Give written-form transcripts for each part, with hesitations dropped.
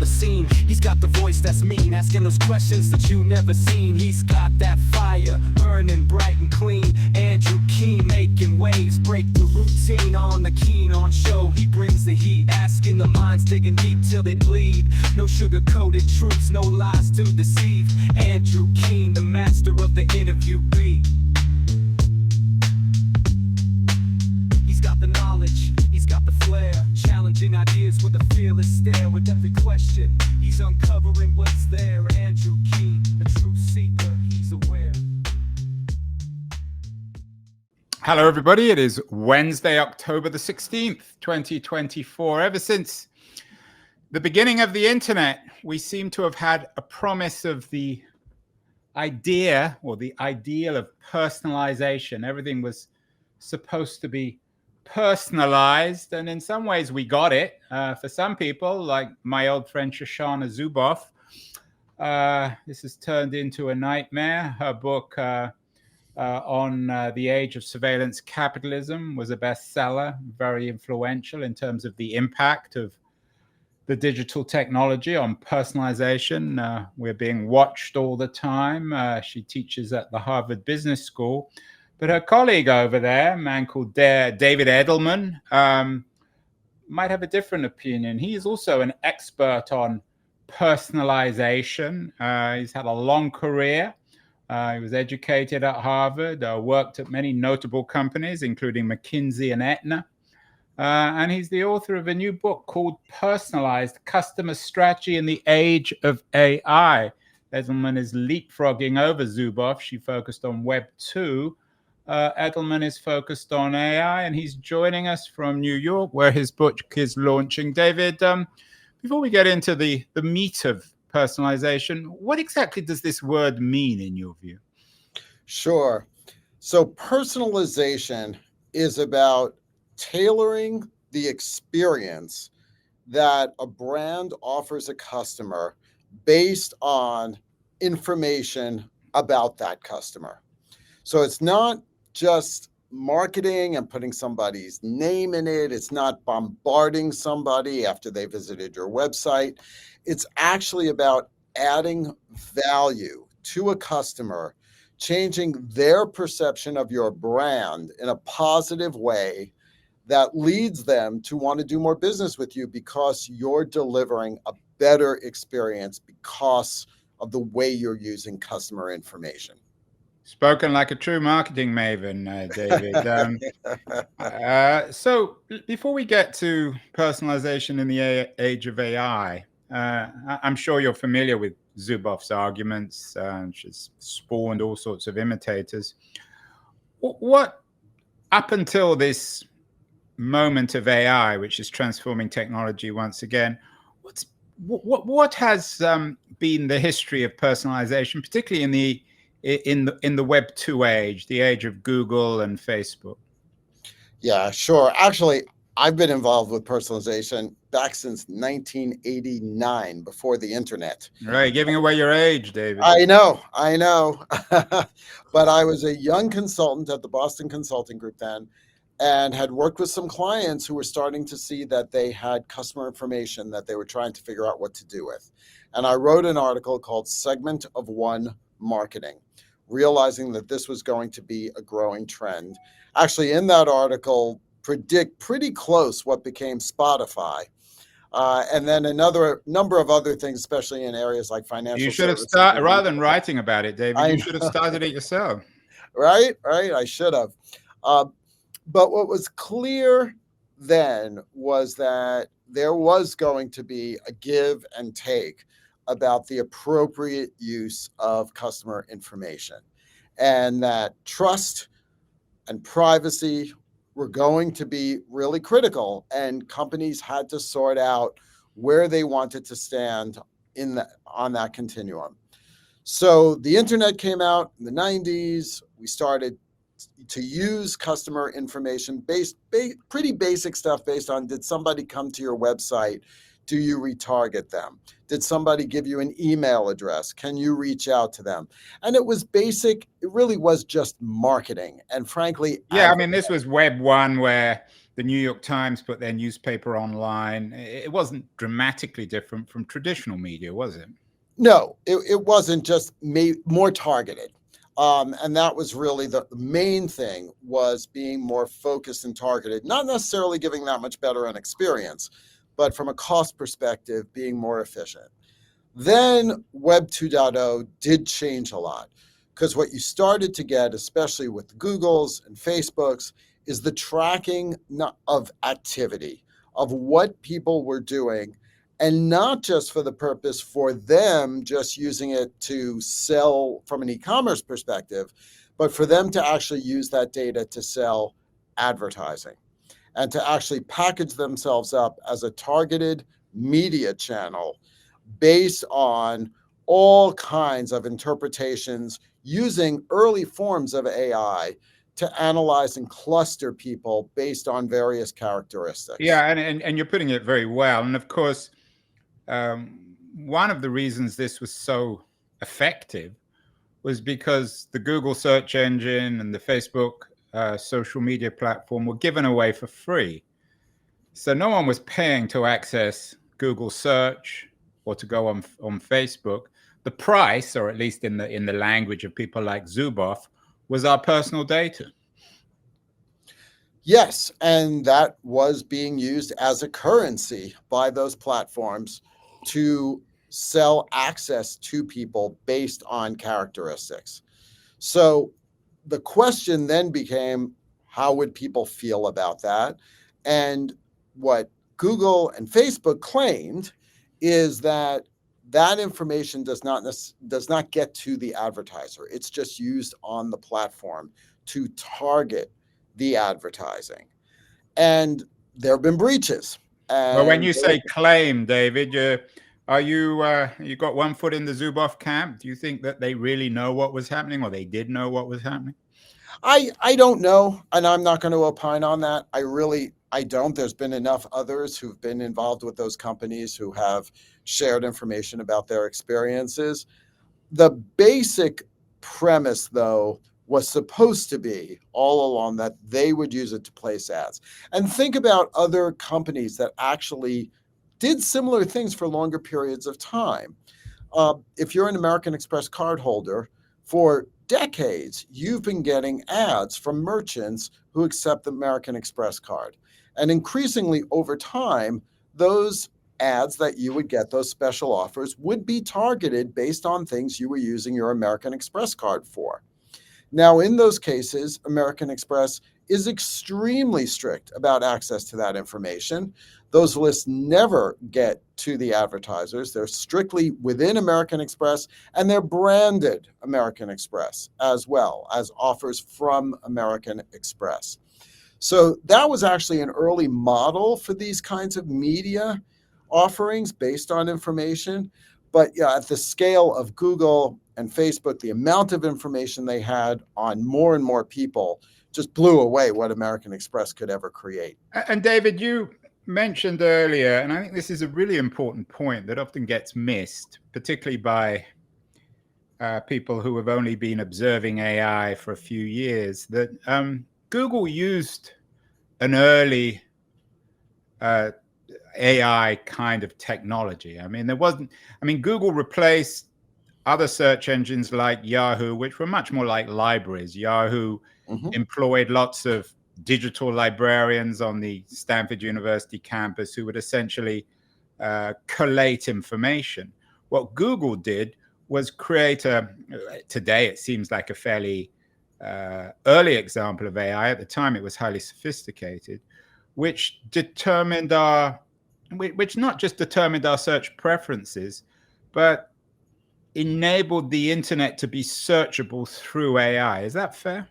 the scene. He's got the voice that's mean, asking those questions that you never seen. He's got that fire, burning bright and clean. Andrew Keen making waves, break the routine on the Keen on show. He brings the heat, asking the minds, digging deep till they bleed. No sugar-coated truths, no lies to deceive. Andrew Keen, the master of the interview beat. He's got the knowledge, he's got the flair, challenging ideas with a fearless stare. With every question, he's uncovering what's there. Andrew Keen, a truth seeker, he's aware. Hello, everybody. It is Wednesday, October the 16th, 2024. Ever since the beginning of the internet, we seem to have had a promise of the idea or the ideal of personalization. Everything was supposed to be personalized, and in some ways we got it. For some people, like my old friend Shoshana Zuboff, this has turned into a nightmare. Her book on the age of surveillance capitalism was a bestseller, very influential in terms of the impact of the digital technology on personalization. We're being watched all the time. She teaches at the Harvard Business School. But her colleague over there, a man called David Edelman, might have a different opinion. He is also an expert on personalization. He's had a long career. He was educated at Harvard, worked at many notable companies, including McKinsey and Aetna. And he's the author of a new book called Personalized: Customer Strategy in the Age of AI. Edelman is leapfrogging over Zuboff. She focused on Web 2. Edelman is focused on AI, and he's joining us from New York, where his book is launching. David, before we get into the meat of personalization, what exactly does this word mean in your view? Sure. So personalization is about tailoring the experience that a brand offers a customer based on information about that customer. So it's not just marketing and putting somebody's name in it. It's not bombarding somebody after they visited your website. It's actually about adding value to a customer, changing their perception of your brand in a positive way that leads them to want to do more business with you because you're delivering a better experience because of the way you're using customer information. Spoken like a true marketing maven, David. So before we get to personalization in the age of AI, I'm sure you're familiar with Zuboff's arguments. She's spawned all sorts of imitators. What, up until this moment of AI, which is transforming technology once again, what has been the history of personalization, particularly in the Web 2 age, the age of Google and Facebook? Yeah, sure. Actually, I've been involved with personalization back since 1989, before the internet. Right, giving away your age, David. I know. But I was a young consultant at the Boston Consulting Group then, and had worked with some clients who were starting to see that they had customer information that they were trying to figure out what to do with. And I wrote an article called Segment of One Marketing, realizing that this was going to be a growing trend. Actually, in that article, predict pretty close what became Spotify. And then another number of other things, especially in areas like financial. You should have started, rather than writing about it, David, you should have started it yourself. Right, I should have. But what was clear then was that there was going to be a give and take about the appropriate use of customer information, and that trust and privacy were going to be really critical, and companies had to sort out where they wanted to stand on that continuum. So the internet came out in the 90s. We started to use customer information pretty basic stuff based on, did somebody come to your website? Do you retarget them? Did somebody give you an email address? Can you reach out to them? And it was basic. It really was just marketing. And frankly, yeah, I mean, this was Web 1, where the New York Times put their newspaper online. It wasn't dramatically different from traditional media, was it? No, it wasn't, just more targeted. And that was really the main thing, was being more focused and targeted, not necessarily giving that much better an experience, but from a cost perspective, being more efficient. Then Web 2.0 did change a lot, because what you started to get, especially with Google's and Facebook's, is the tracking of activity, of what people were doing, and not just for the purpose for them just using it to sell from an e-commerce perspective, but for them to actually use that data to sell advertising and to actually package themselves up as a targeted media channel based on all kinds of interpretations using early forms of AI to analyze and cluster people based on various characteristics. Yeah, and you're putting it very well. And of course, one of the reasons this was so effective was because the Google search engine and the Facebook social media platform were given away for free. So no one was paying to access Google search or to go on Facebook. The price, or at least in the language of people like Zuboff, was our personal data. Yes, and that was being used as a currency by those platforms to sell access to people based on characteristics. So the question then became, how would people feel about that? And what Google and Facebook claimed is that that information does not get to the advertiser. It's just used on the platform to target the advertising. And there have been breaches. Well, when And you say claim, David, you got one foot in the Zuboff camp? Do you think that they really know what was happening, or they did know what was happening? I don't know, and I'm not going to opine on that. I don't. There's been enough others who've been involved with those companies who have shared information about their experiences. The basic premise, though, was supposed to be all along that they would use it to place ads. And think about other companies that actually did similar things for longer periods of time. If you're an American Express card holder, for decades, you've been getting ads from merchants who accept the American Express card. And increasingly over time, those ads that you would get, those special offers, would be targeted based on things you were using your American Express card for. Now, in those cases, American Express is extremely strict about access to that information. Those lists never get to the advertisers. They're strictly within American Express, and they're branded American Express as well as offers from American Express. So that was actually an early model for these kinds of media offerings based on information. But yeah, at the scale of Google and Facebook, the amount of information they had on more and more people just blew away what American Express could ever create. And David, you mentioned earlier, and I think this is a really important point that often gets missed, particularly by people who have only been observing AI for a few years, that Google used an early AI kind of technology. I mean, Google replaced other search engines like Yahoo, which were much more like libraries. Yahoo employed lots of digital librarians on the Stanford University campus who would essentially collate information. What Google did was create today it seems like a fairly early example of AI. At the time, it was highly sophisticated, which not just determined our search preferences, but enabled the internet to be searchable through AI. Is that fair?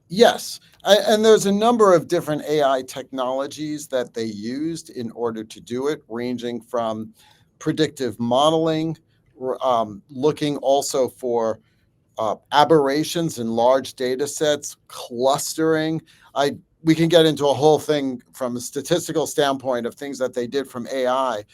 Yes. And there's a number of different AI technologies that they used in order to do it, ranging from predictive modeling, looking also for aberrations in large data sets, clustering. We can get into a whole thing from a statistical standpoint of things that they did from AI.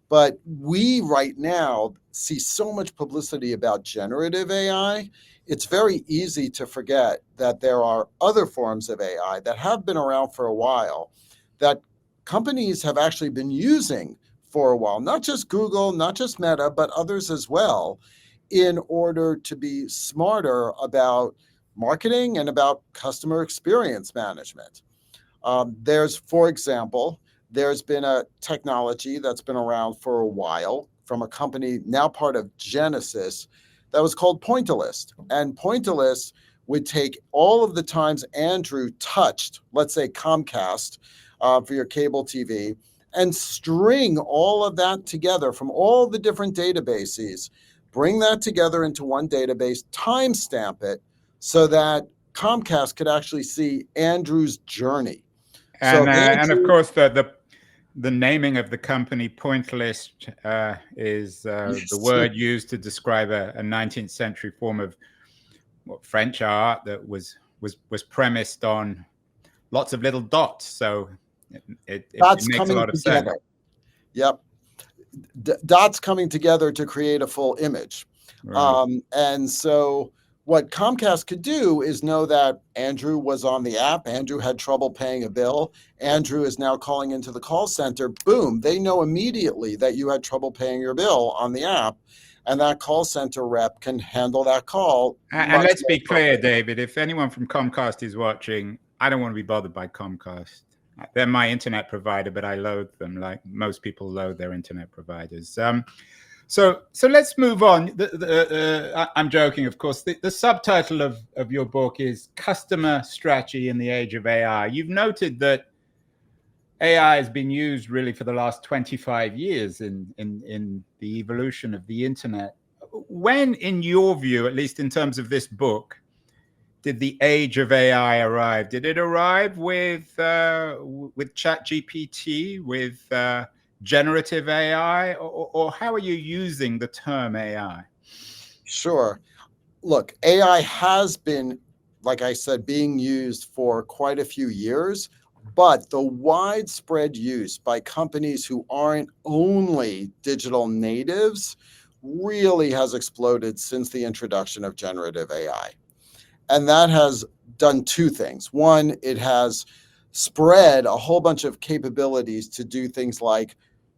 But we right now see so much publicity about generative AI. It's very easy to forget that there are other forms of AI that have been around for a while that companies have actually been using for a while, not just Google, not just Meta, but others as well, in order to be smarter about marketing and about customer experience management. For example, there's been a technology that's been around for a while from a company now part of Genesis that was called Pointillist. And Pointillist would take all of the times Andrew touched, let's say Comcast for your cable TV, and string all of that together from all the different databases, bring that together into one database, timestamp it so that Comcast could actually see Andrew's journey. And of course, the naming of the company Pointless is the word used to describe a 19th century form of French art that was premised on lots of little dots. So it makes a lot of sense. Yep. Dots coming together to create a full image. Right. And so what Comcast could do is know that Andrew was on the app. Andrew had trouble paying a bill. Andrew is now calling into the call center. Boom, they know immediately that you had trouble paying your bill on the app. And that call center rep can handle that call. And let's be clear, David, if anyone from Comcast is watching, I don't want to be bothered by Comcast. They're my internet provider, but I loathe them like most people loathe their internet providers. So let's move on. I'm joking, of course. The subtitle of your book is Customer Strategy in the Age of AI. You've noted that AI has been used really for the last 25 years in the evolution of the internet. When, in your view, at least in terms of this book, did the age of AI arrive? Did it arrive with ChatGPT, with generative AI, or how are you using the term AI? Sure. Look, AI has been, like I said, being used for quite a few years, but the widespread use by companies who aren't only digital natives really has exploded since the introduction of generative AI. And that has done two things. One, it has spread a whole bunch of capabilities to do things like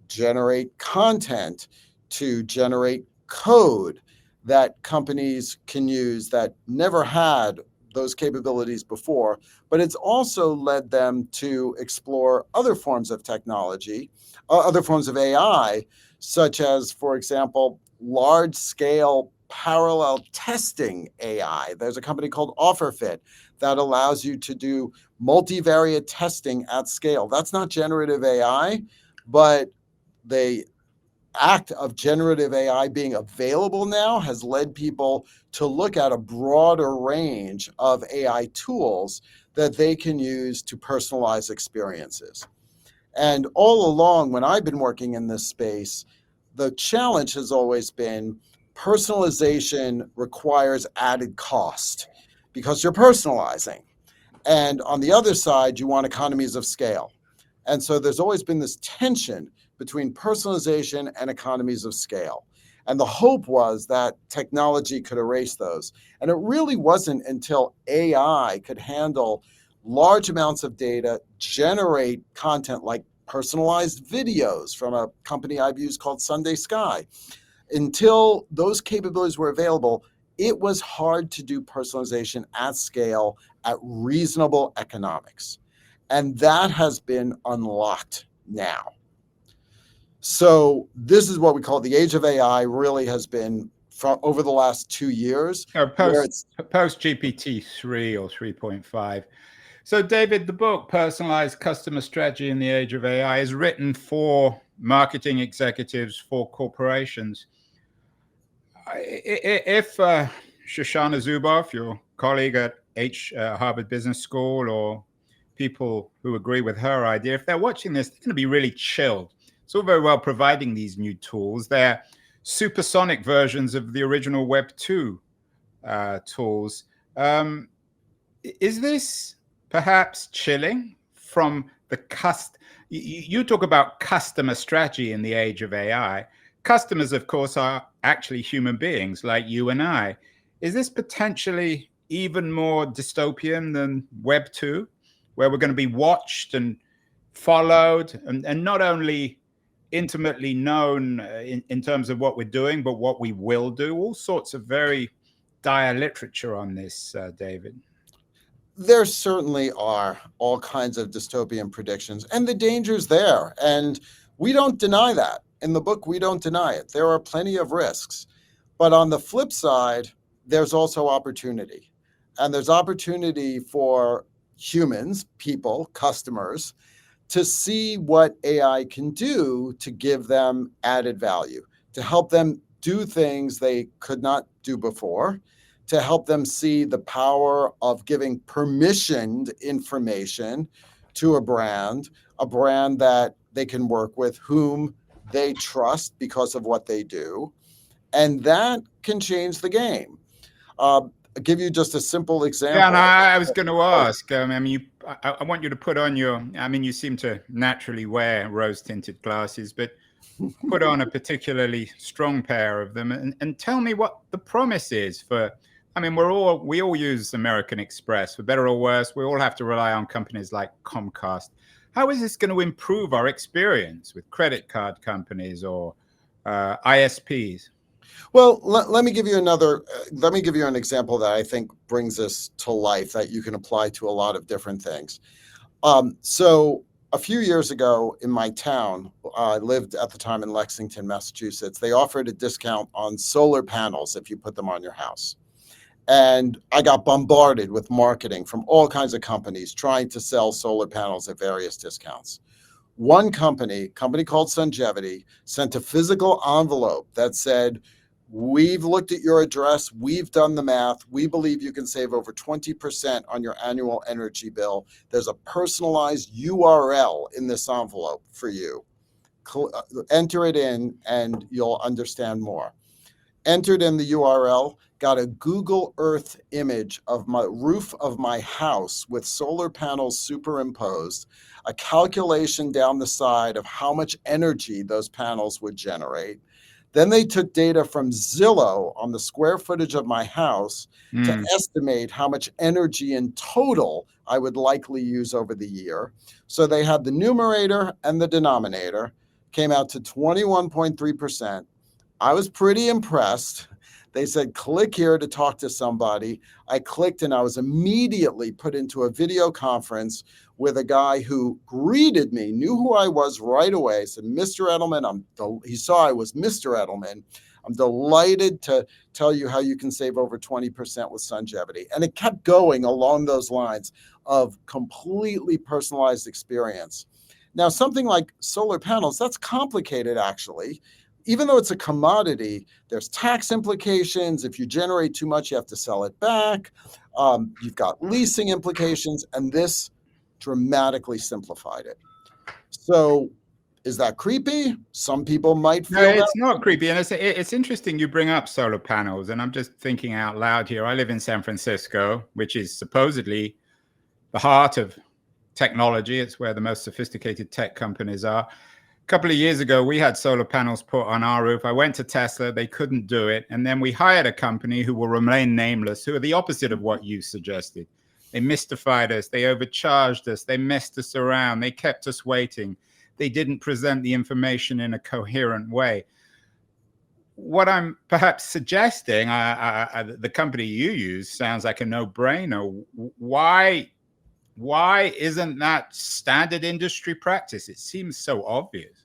generate content, to generate code that companies can use that never had those capabilities before. But it's also led them to explore other forms of technology, other forms of AI, such as, for example, large-scale parallel testing AI. There's a company called OfferFit that allows you to do multivariate testing at scale. That's not generative AI, but the act of generative AI being available now has led people to look at a broader range of AI tools that they can use to personalize experiences. And all along, when I've been working in this space, the challenge has always been personalization requires added cost because you're personalizing. And on the other side, you want economies of scale. And so there's always been this tension between personalization and economies of scale. And the hope was that technology could erase those. And it really wasn't until AI could handle large amounts of data, generate content like personalized videos from a company I've used called Sunday Sky. Until those capabilities were available, it was hard to do personalization at scale at reasonable economics. And that has been unlocked now. So this is what we call the age of AI, really has been over the last 2 years. Post GPT 3 or 3.5. So David, the book, Personalized Customer Strategy in the Age of AI, is written for marketing executives, for corporations. If Shoshana Zuboff, your colleague at Harvard Business School, or people who agree with her idea, if they're watching this, they're going to be really chilled. It's all very well providing these new tools. They're supersonic versions of the original Web 2 tools. Is this perhaps chilling from the you talk about customer strategy in the age of AI. Customers, of course, are actually human beings like you and I. Is this potentially even more dystopian than Web 2, where we're going to be watched and followed, and not only intimately known in terms of what we're doing, but what we will do. All sorts of very dire literature on this, David. There certainly are all kinds of dystopian predictions, and the danger's there. And we don't deny that. In the book, we don't deny it. There are plenty of risks. But on the flip side, there's also opportunity. And there's opportunity for humans, people, customers, to see what AI can do to give them added value, to help them do things they could not do before, to help them see the power of giving permissioned information to a brand that they can work with, whom they trust because of what they do. And that can change the game. I'll give you just a simple example. Yeah, and I was going to ask, I mean, I want you to put on you seem to naturally wear rose-tinted glasses, but put on a particularly strong pair of them and tell me what the promise is for, I mean, we all use American Express, for better or worse. We all have to rely on companies like Comcast. How is this going to improve our experience with credit card companies or ISPs? Well, let me give you an example that I think brings this to life that you can apply to a lot of different things. So a few years ago in my town, I lived at the time in Lexington, Massachusetts. They offered a discount on solar panels if you put them on your house. And I got bombarded with marketing from all kinds of companies trying to sell solar panels at various discounts. One company called Sungevity, sent a physical envelope that said, "We've looked at your address, we've done the math, we believe you can save over 20% on your annual energy bill. There's a personalized URL in this envelope for you. Enter it in and you'll understand more." Entered in the URL, got a Google Earth image of my roof of my house with solar panels superimposed, a calculation down the side of how much energy those panels would generate. Then they took data from Zillow on the square footage of my house to estimate how much energy in total I would likely use over the year. So they had the numerator and the denominator, came out to 21.3%. I was pretty impressed. They said, "Click here to talk to somebody." I clicked and I was immediately put into a video conference with a guy who greeted me, knew who I was right away, said, "Mr. Edelman," he saw I was Mr. Edelman. "I'm delighted to tell you how you can save over 20% with Sungevity." And it kept going along those lines of completely personalized experience. Now, something like solar panels, that's complicated actually. Even though it's a commodity, there's tax implications. If you generate too much, you have to sell it back. You've got leasing implications, and this dramatically simplified it. So is that creepy? Some people might feel No, it's not creepy. And it's interesting you bring up solar panels, and I'm just thinking out loud here. I live in San Francisco, which is supposedly the heart of technology. It's where the most sophisticated tech companies are. A couple of years ago, we had solar panels put on our roof. I went to Tesla, they couldn't do it. And then we hired a company who will remain nameless, who are the opposite of what you suggested. They mystified us, they overcharged us, they messed us around, they kept us waiting. They didn't present the information in a coherent way. What I'm perhaps suggesting, the company you use sounds like a no-brainer. Why isn't that standard industry practice? It seems so obvious.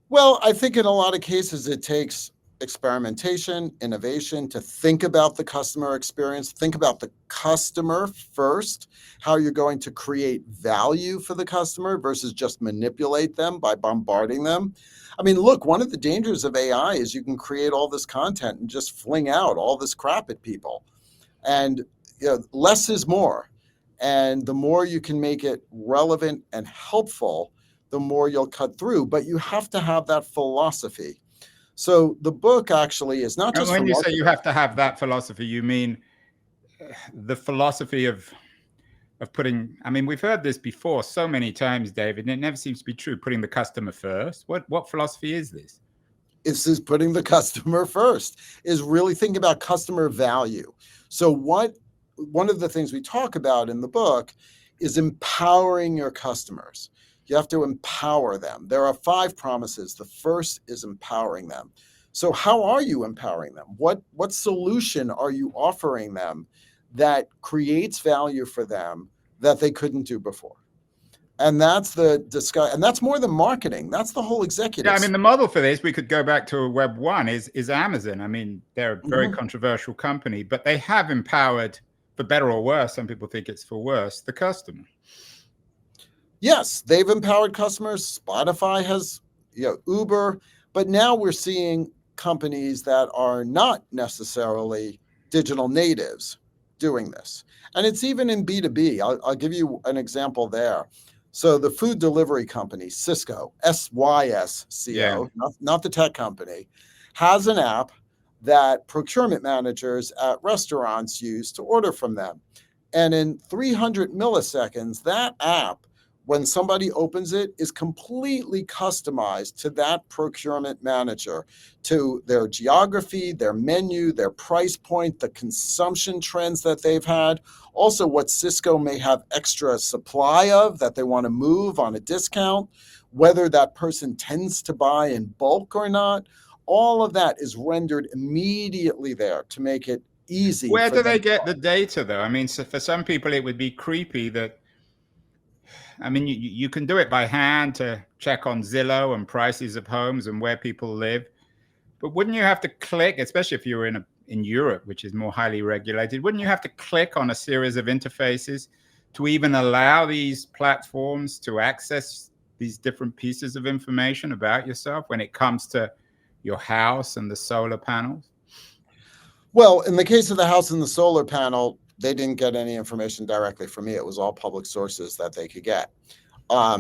Well, I think in a lot of cases, it takes experimentation, innovation to think about the customer experience, think about the customer first, how you're going to create value for the customer versus just manipulate them by bombarding them. I mean, look, one of the dangers of AI is you can create all this content and just fling out all this crap at people. And less is more. And the more you can make it relevant and helpful, the more you'll cut through. But you have to have that philosophy. So the book actually is not just— when you say you have to have that philosophy, you mean the philosophy of putting— I mean, we've heard this before so many times, David, and it never seems to be true, putting the customer first. What philosophy is this? This is putting the customer first, is really thinking about customer value. So one of the things we talk about in the book is empowering your customers. You have to empower them. There are 5 promises. The first is empowering them. So how are you empowering them? What solution are you offering them that creates value for them that they couldn't do before? And that's the discuss, and that's more than marketing. That's the whole executive. Yeah, I mean, the model for this, we could go back to Web 1, is Amazon. I mean, they're a very controversial company, but they have empowered, for better or worse, some people think it's for worse, the customer. Yes, they've empowered customers. Spotify has, Uber, but now we're seeing companies that are not necessarily digital natives doing this. And it's even in B2B. I'll give you an example there. So the food delivery company, Sysco, SYSCO, not the tech company, has an app that procurement managers at restaurants use to order from them. And in 300 milliseconds, that app, when somebody opens it, is completely customized to that procurement manager, to their geography, their menu, their price point, the consumption trends that they've had, also what Sysco may have extra supply of that they want to move on a discount, whether that person tends to buy in bulk or not. All of that is rendered immediately there to make it easy. Where do they get the data, though? I mean, so for some people, it would be creepy that, I mean, you can do it by hand to check on Zillow and prices of homes and where people live. But wouldn't you have to click, especially if you were in Europe, which is more highly regulated, wouldn't you have to click on a series of interfaces to even allow these platforms to access these different pieces of information about yourself when it comes to your house and the solar panels? Well, in the case of the house and the solar panel, they didn't get any information directly from me. It was all public sources that they could get.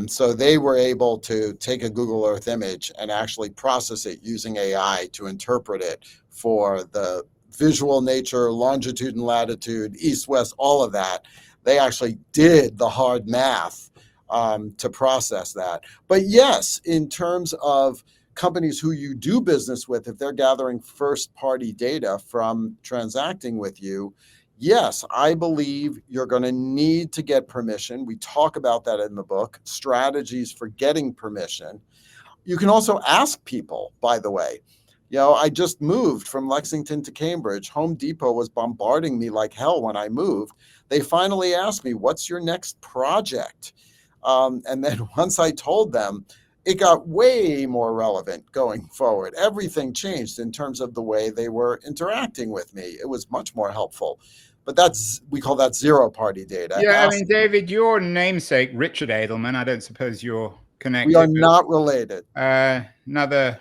So they were able to take a Google Earth image and actually process it using AI to interpret it for the visual nature, longitude and latitude, east, west, all of that. They actually did the hard math to process that. But yes, in terms of companies who you do business with, if they're gathering first-party data from transacting with you, yes, I believe you're going to need to get permission. We talk about that in the book, strategies for getting permission. You can also ask people, by the way. I just moved from Lexington to Cambridge. Home Depot was bombarding me like hell when I moved. They finally asked me, what's your next project? And then once I told them, it got way more relevant going forward. Everything changed in terms of the way they were interacting with me. It was much more helpful. But we call that zero-party data. Yeah, I mean, David, your namesake, Richard Edelman, I don't suppose you're connected. We are not related. Another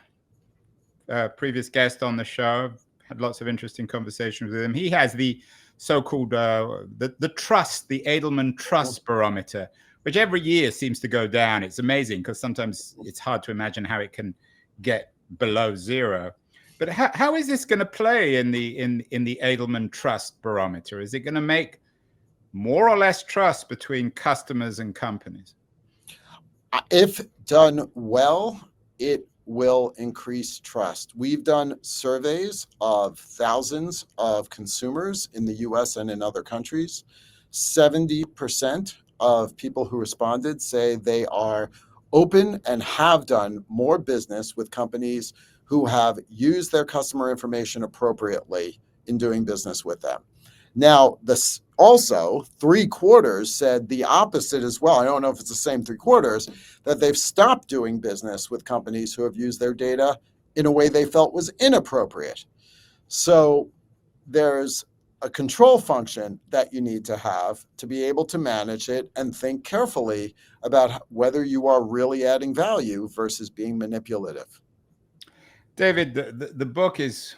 previous guest on the show, had lots of interesting conversations with him. He has the so-called the trust, the Edelman Trust Barometer, which every year seems to go down. It's amazing because sometimes it's hard to imagine how it can get below zero. But how is this going to play in the Edelman Trust Barometer? Is it going to make more or less trust between customers and companies? If done well, it will increase trust. We've done surveys of thousands of consumers in the US and in other countries. 70% of people who responded say they are open and have done more business with companies who have used their customer information appropriately in doing business with them. Now, this also 3/4 said the opposite as well. I don't know if it's the same 3/4, that they've stopped doing business with companies who have used their data in a way they felt was inappropriate. So there's a control function that you need to have to be able to manage it and think carefully about whether you are really adding value versus being manipulative. David, the book is,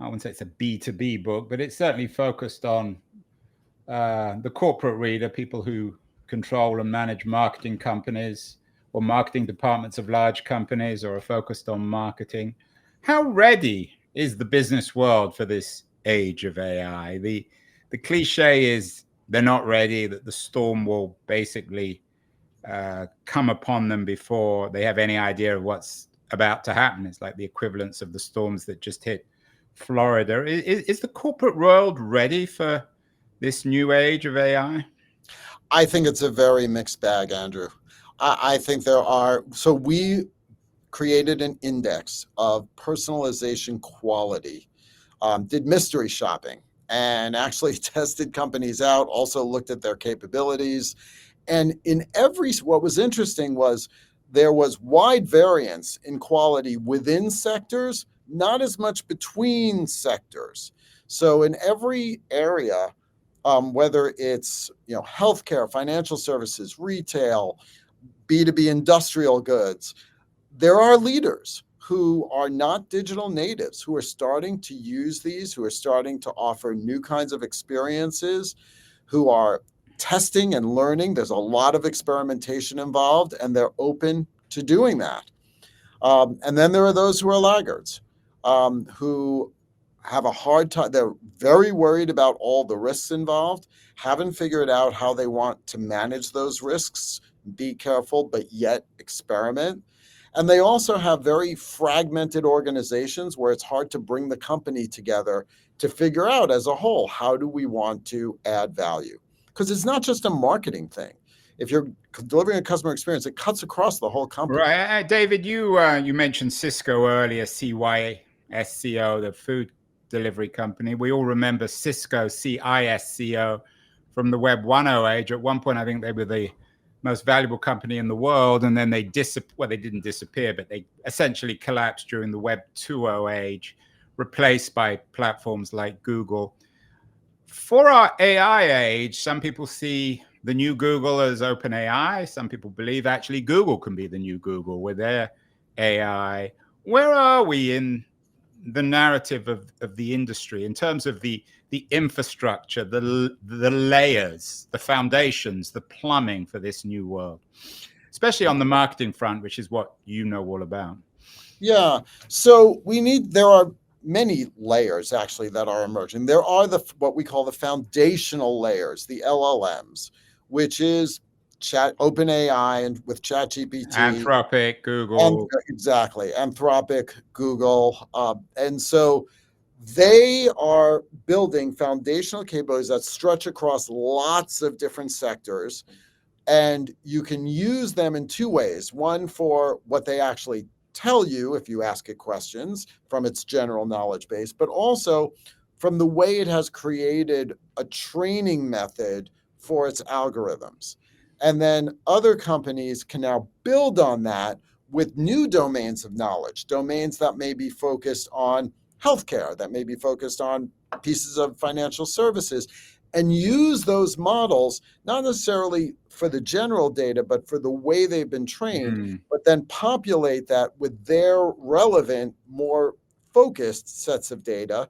I wouldn't say it's a B2B book, but it's certainly focused on the corporate reader, people who control and manage marketing companies or marketing departments of large companies or are focused on marketing. How ready is the business world for this age of AI? The cliche is they're not ready, that the storm will basically come upon them before they have any idea of what's about to happen. It's like the equivalence of the storms that just hit Florida. Is the corporate world ready for this new age of AI? I think it's a very mixed bag, Andrew. I think there are. So we created an index of personalization quality, did mystery shopping, and actually tested companies out, also looked at their capabilities. And what was interesting was there was wide variance in quality within sectors, not as much between sectors. So in every area, whether it's healthcare, financial services, retail, B2B industrial goods, there are leaders who are not digital natives, who are starting to use these, who are starting to offer new kinds of experiences, who are testing and learning. There's a lot of experimentation involved, and they're open to doing that. And then there are those who are laggards, who have a hard time. They're very worried about all the risks involved, haven't figured out how they want to manage those risks, be careful, but yet experiment. And they also have very fragmented organizations where it's hard to bring the company together to figure out as a whole, how do we want to add value? Because it's not just a marketing thing. If you're delivering a customer experience, it cuts across the whole company. Right. David, you mentioned Cisco earlier, CYSCO, the food delivery company. We all remember Cisco, CISCO, from the Web 1.0 age. At one point, I think they were the most valuable company in the world, and then they didn't disappear, but they essentially collapsed during the Web 2.0 age, replaced by platforms like Google. For our AI age, some people see the new Google as OpenAI. Some people believe actually Google can be the new Google with their AI. Where are we in the narrative of the industry in terms of the infrastructure, the layers, the foundations, the plumbing for this new world, especially on the marketing front, which is what you know all about? Yeah. So there are many layers actually that are emerging. There are what we call the foundational layers, the LLMs, which is OpenAI and with ChatGPT, Anthropic, Google, exactly, Anthropic, Google, and so they are building foundational capabilities that stretch across lots of different sectors, and you can use them in two ways. One, for what they actually tell you if you ask it questions from its general knowledge base, but also from the way it has created a training method for its algorithms. And then other companies can now build on that with new domains of knowledge, domains that may be focused on healthcare, that may be focused on pieces of financial services, and use those models, not necessarily for the general data, but for the way they've been trained, but then populate that with their relevant, more focused sets of data.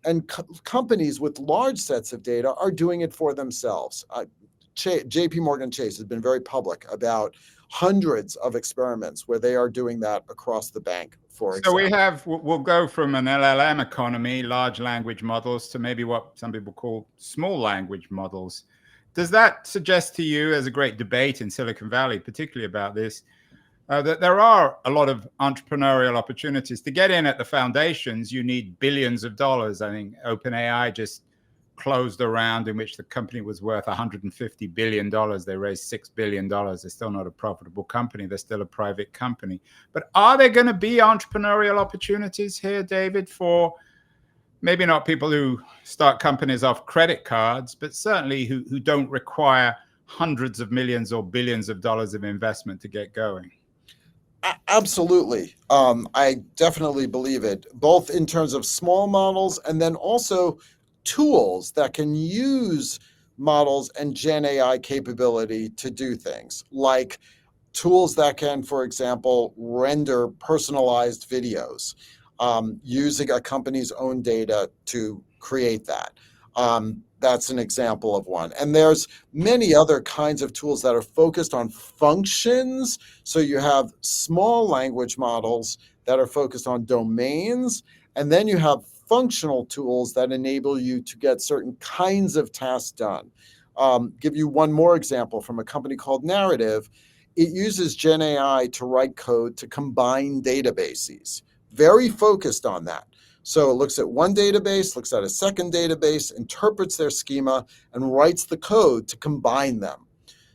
And companies with large sets of data are doing it for themselves. JP Morgan Chase has been very public about hundreds of experiments where they are doing that across the bank, for example. So we'll go from an LLM economy, large language models, to maybe what some people call small language models. Does that suggest to you, there's a great debate in Silicon Valley, particularly about this, that there are a lot of entrepreneurial opportunities? To get in at the foundations, you need billions of dollars. I think OpenAI just closed a round in which the company was worth $150 billion. They raised $6 billion. They're still not a profitable company. They're still a private company. But are there going to be entrepreneurial opportunities here, David, for maybe not people who start companies off credit cards, but certainly who don't require hundreds of millions or billions of dollars of investment to get going? Absolutely. I definitely believe it, both in terms of small models and then also tools that can use models and Gen AI capability to do things, like tools that can, for example, render personalized videos, using a company's own data to create that. That's an example of one. And there's many other kinds of tools that are focused on functions. So you have small language models that are focused on domains, and then you have functional tools that enable you to get certain kinds of tasks done. Give you one more example from a company called Narrative. It uses Gen AI to write code to combine databases, very focused on that. So it looks at one database, looks at a second database, interprets their schema, and writes the code to combine them.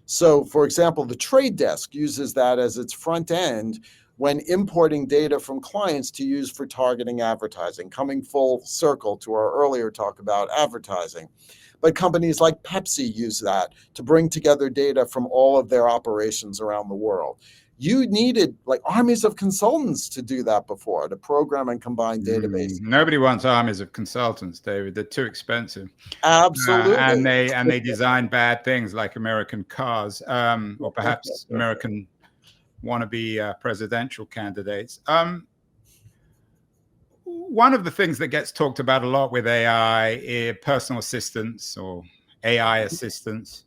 So, for example, the trade desk uses that as its front end when importing data from clients to use for targeting advertising, coming full circle to our earlier talk about advertising. But companies like Pepsi use that to bring together data from all of their operations around the world. You needed like armies of consultants to do that before, to program and combine databases. Nobody wants armies of consultants, David. They're too expensive. Absolutely. And they design bad things like American cars, or perhaps American wannabe presidential candidates. One of the things that gets talked about a lot with AI is personal assistants or AI assistants.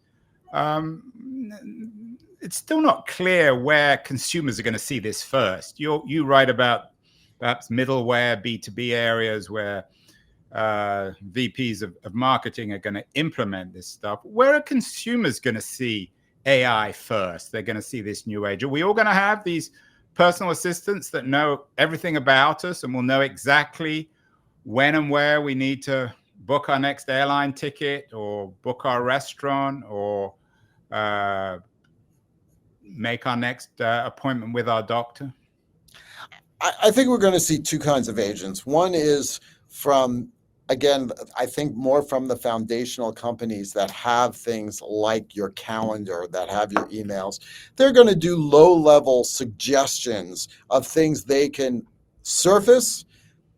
It's still not clear where consumers are going to see this first. You write about perhaps middleware, B2B areas where VPs of marketing are going to implement this stuff. Where are consumers going to see AI first? They're going to see this new age. Are we all going to have these personal assistants that know everything about us and will know exactly when and where we need to book our next airline ticket or book our restaurant or make our next appointment with our doctor? I think we're going to see two kinds of agents. One is from, again, I think more from the foundational companies that have things like your calendar, that have your emails. They're going to do low-level suggestions of things they can surface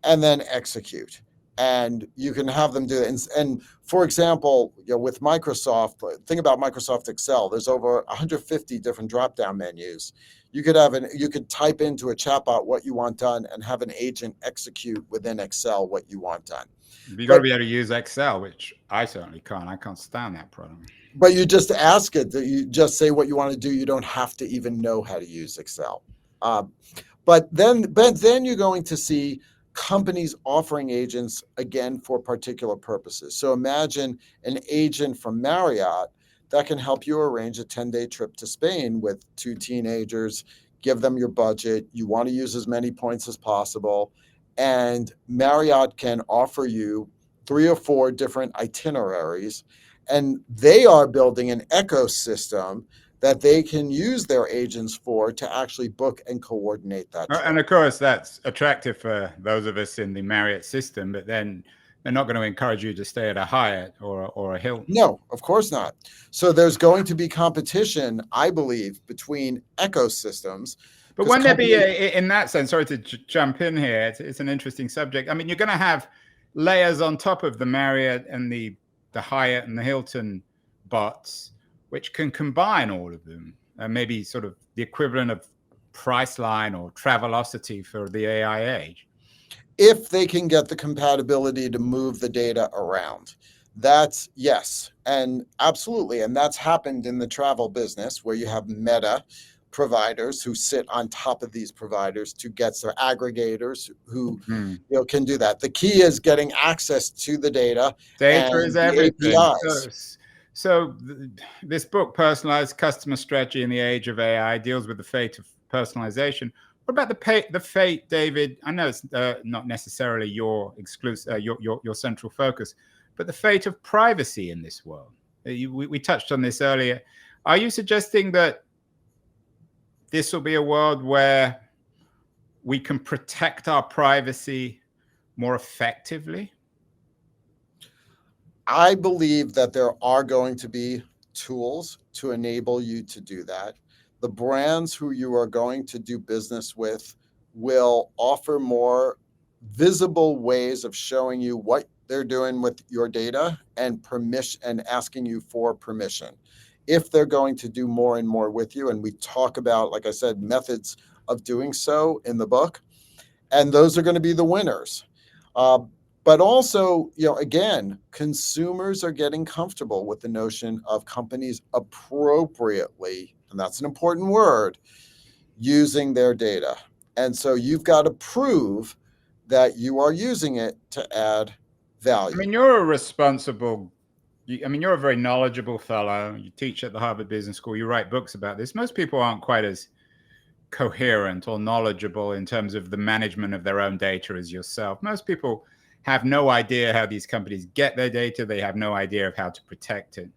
and then execute. And you can have them do it. And for example, with Microsoft, think about Microsoft Excel. There's over 150 different drop-down menus. You could type into a chatbot what you want done and have an agent execute within Excel what you want done. You've got to be able to use Excel, which I certainly can't. I can't stand that program. But you just ask it. You just say what you want to do. You don't have to even know how to use Excel. But then you're going to see companies offering agents, again, for particular purposes. So imagine an agent from Marriott that can help you arrange a 10-day trip to Spain with 2 teenagers, give them your budget. You want to use as many points as possible. And Marriott can offer you 3 or 4 different itineraries. And they are building an ecosystem that they can use their agents for to actually book and coordinate that trip. And of course, that's attractive for those of us in the Marriott system, but then they're not going to encourage you to stay at a Hyatt or a Hilton. No, of course not. So there's going to be competition, I believe, between ecosystems. But wouldn't there be, in that sense, sorry to jump in here, it's an interesting subject. I mean, you're going to have layers on top of the Marriott and the Hyatt and the Hilton bots, which can combine all of them, maybe sort of the equivalent of Priceline or Travelocity for the AI age. If they can get the compatibility to move the data around. That's yes, and absolutely. And that's happened in the travel business where you have meta providers who sit on top of these providers to get their aggregators who can do that. The key is getting access to the data. Data is everything. So this book, Personalized Customer Strategy in the Age of AI, deals with the fate of personalization. What about the fate, David? I know it's not necessarily your exclusive, your central focus, but the fate of privacy in this world. We touched on this earlier. Are you suggesting that this will be a world where we can protect our privacy more effectively? I believe that there are going to be tools to enable you to do that. The brands who you are going to do business with will offer more visible ways of showing you what they're doing with your data and permission and asking you for permission. If they're going to do more and more with you, and we talk about, like I said, methods of doing so in the book, and those are going to be the winners. But also, again, consumers are getting comfortable with the notion of companies appropriately, and that's an important word, using their data. And so you've got to prove that you are using it to add value. I mean, you're a very knowledgeable fellow. You teach at the Harvard Business School. You write books about this. Most people aren't quite as coherent or knowledgeable in terms of the management of their own data as yourself. Most people have no idea how these companies get their data. They have no idea of how to protect it.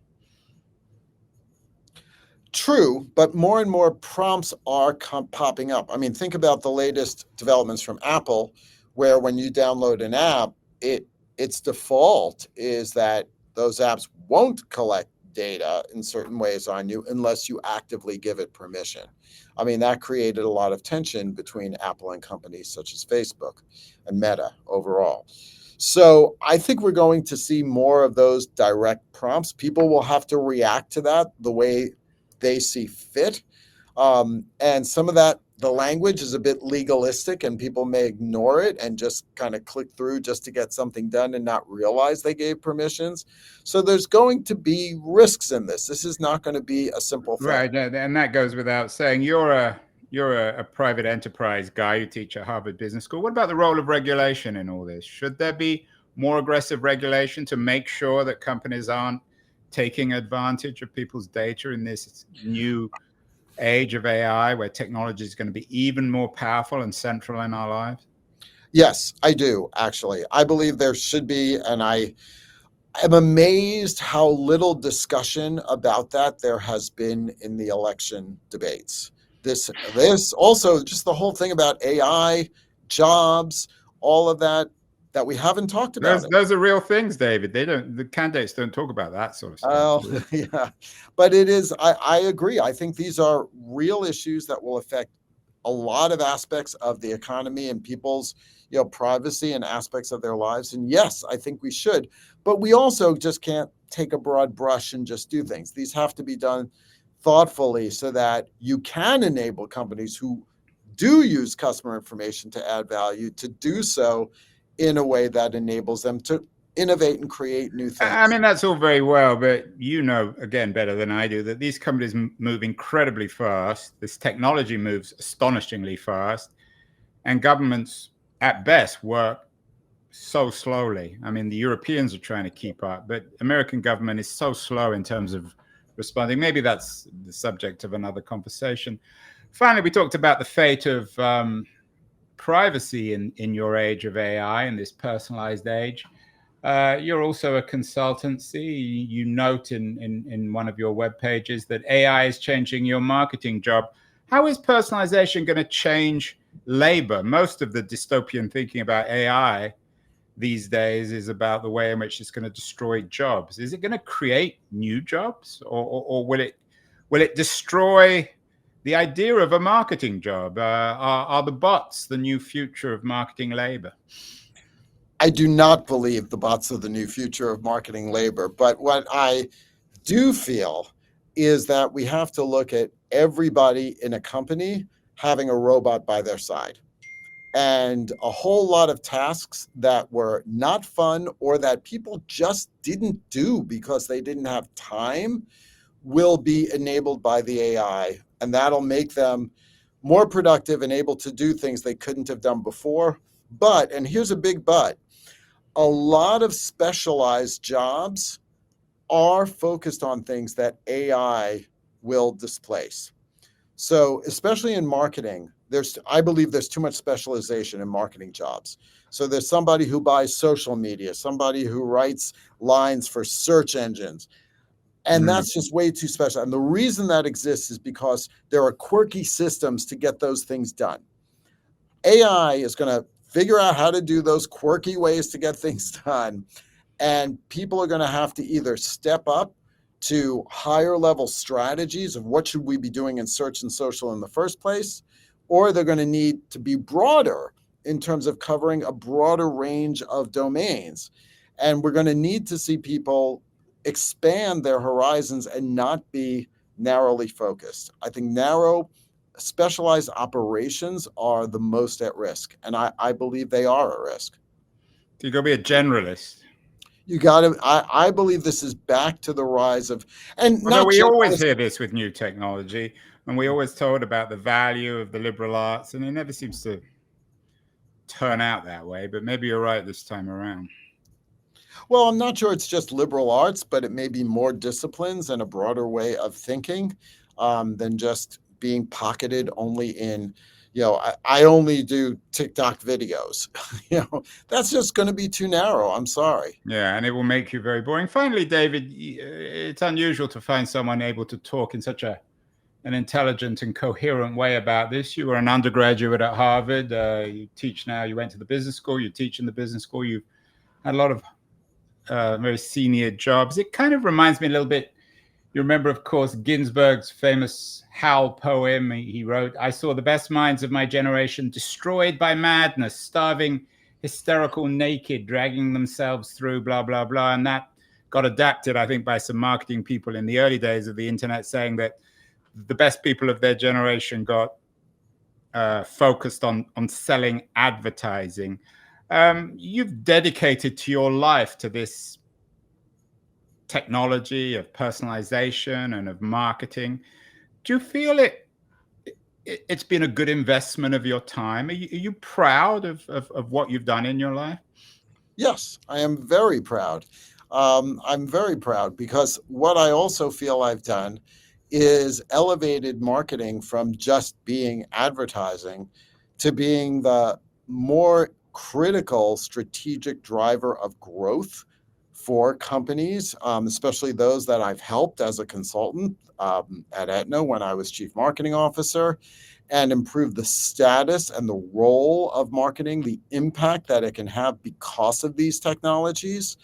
True, but more and more prompts are popping up. I mean, think about the latest developments from Apple, where when you download an app, its default is that those apps won't collect data in certain ways on you unless you actively give it permission. I mean, that created a lot of tension between Apple and companies such as Facebook and Meta overall. So I think we're going to see more of those direct prompts. People will have to react to that the way they see fit. And some of that, the language is a bit legalistic and people may ignore it and just kind of click through just to get something done and not realize they gave permissions. So there's going to be risks in this. This is not going to be a simple thing. Right, and that goes without saying. You're a private enterprise guy. You teach at Harvard Business School. What about the role of regulation in all this? Should there be more aggressive regulation to make sure that companies aren't taking advantage of people's data in this new age of AI, where technology is going to be even more powerful and central in our lives? Yes, I do, actually. I believe there should be, and I am amazed how little discussion about that there has been in the election debates. This also, just the whole thing about AI, jobs, all of that we haven't talked about. Those are real things, David. The candidates don't talk about that sort of stuff. Oh, yeah. But it is, I agree. I think these are real issues that will affect a lot of aspects of the economy and people's, privacy and aspects of their lives. And yes, I think we should, but we also just can't take a broad brush and just do things. These have to be done thoughtfully so that you can enable companies who do use customer information to add value to do so in a way that enables them to innovate and create new things. I mean, that's all very well, but again, better than I do, that these companies move incredibly fast. This technology moves astonishingly fast, and governments at best work so slowly. I mean, the Europeans are trying to keep up, but American government is so slow in terms of responding. Maybe that's the subject of another conversation. Finally, we talked about the fate of privacy in your age of AI, in this personalized age. You're also a consultancy. You note in one of your web pages that AI is changing your marketing job. How is personalization going to change labor? Most of the dystopian thinking about AI these days is about the way in which it's going to destroy jobs. Is it going to create new jobs, or will it destroy the idea of a marketing job? Are the bots the new future of marketing labor? I do not believe the bots are the new future of marketing labor, but what I do feel is that we have to look at everybody in a company having a robot by their side. And a whole lot of tasks that were not fun or that people just didn't do because they didn't have time will be enabled by the AI. And that'll make them more productive and able to do things they couldn't have done before. But, and here's a big but, a lot of specialized jobs are focused on things that AI will displace. So especially in marketing, I believe there's too much specialization in marketing jobs. So there's somebody who buys social media, somebody who writes lines for search engines. And that's just way too special. And the reason that exists is because there are quirky systems to get those things done. AI is going to figure out how to do those quirky ways to get things done. And people are going to have to either step up to higher level strategies of what should we be doing in search and social in the first place, or they're going to need to be broader in terms of covering a broader range of domains. And we're going to need to see people expand their horizons and not be narrowly focused. I think narrow, specialized operations are the most at risk. And I believe they are at risk. So you're going to be a generalist. You got to, I believe this is back to the rise of, and although we always hear this with new technology, and we always told about the value of the liberal arts, and it never seems to turn out that way, but maybe you're right this time around. Well, I'm not sure it's just liberal arts, but it may be more disciplines and a broader way of thinking than just being pocketed only in, I only do TikTok videos. That's just going to be too narrow. I'm sorry. Yeah, and it will make you very boring. Finally, David, it's unusual to find someone able to talk in such a an intelligent and coherent way about this. You were an undergraduate at Harvard. You teach now. You went to the business school. You teach in the business school. You've had a lot of very senior jobs. It kind of reminds me a little bit. You remember, of course, Ginsberg's famous Howl poem. He wrote, "I saw the best minds of my generation destroyed by madness, starving, hysterical, naked, dragging themselves through, blah, blah, blah." And that got adapted, I think, by some marketing people in the early days of the internet, saying that the best people of their generation got focused on selling advertising. You've dedicated to your life to this technology of personalization and of marketing. Do you feel it's been a good investment of your time? Are you proud of what you've done in your life? Yes, I am very proud. I'm very proud because what I also feel I've done is elevated marketing from just being advertising to being the more critical strategic driver of growth for companies, especially those that I've helped as a consultant at Aetna when I was chief marketing officer, and improve the status and the role of marketing, the impact that it can have because of these technologies,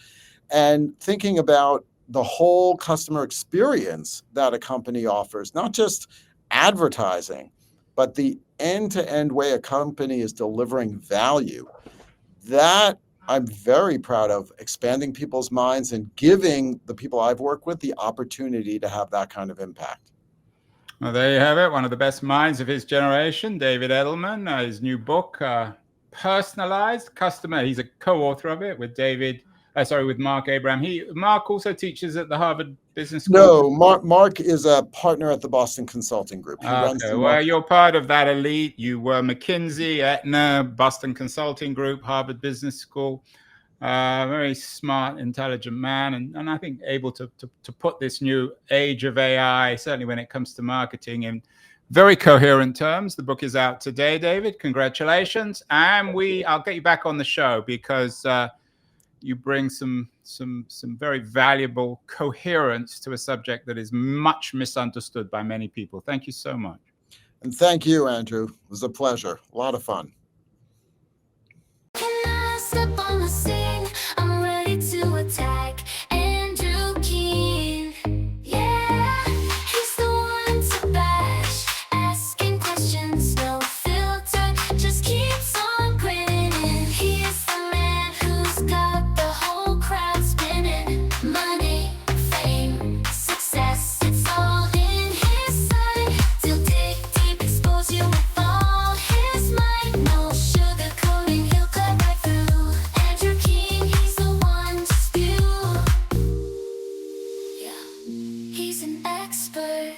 and thinking about the whole customer experience that a company offers, not just advertising, but the end-to-end way a company is delivering value. That I'm very proud of, expanding people's minds and giving the people I've worked with the opportunity to have that kind of impact. Well, there you have it. One of the best minds of his generation, David Edelman, his new book, Personalized Customer. He's a co-author of it with with Mark Abraham. Mark also teaches at the Harvard Business School. No, Mark is a partner at the Boston Consulting Group. He runs the well, you're part of that elite. You were McKinsey, Aetna, Boston Consulting Group, Harvard Business School. Very smart, intelligent man, and I think able to put this new age of AI, certainly when it comes to marketing, in very coherent terms. The book is out today, David. Congratulations, and I'll get you back on the show because you bring some very valuable coherence to a subject that is much misunderstood by many people. Thank you so much. And thank you, Andrew. It was a pleasure. A lot of fun. I'm ready to attack. Andrew King, yeah, he's the one to bash. Asking questions, no filter, just keeps on grinning. He is the man who's got the whole crowd spinning. Money, fame, success, it's all in his sight. He'll dig deep, expose you with all his might. No sugarcoating, he'll cut right through. Andrew King, he's the one to spew. Yeah, he's an expert.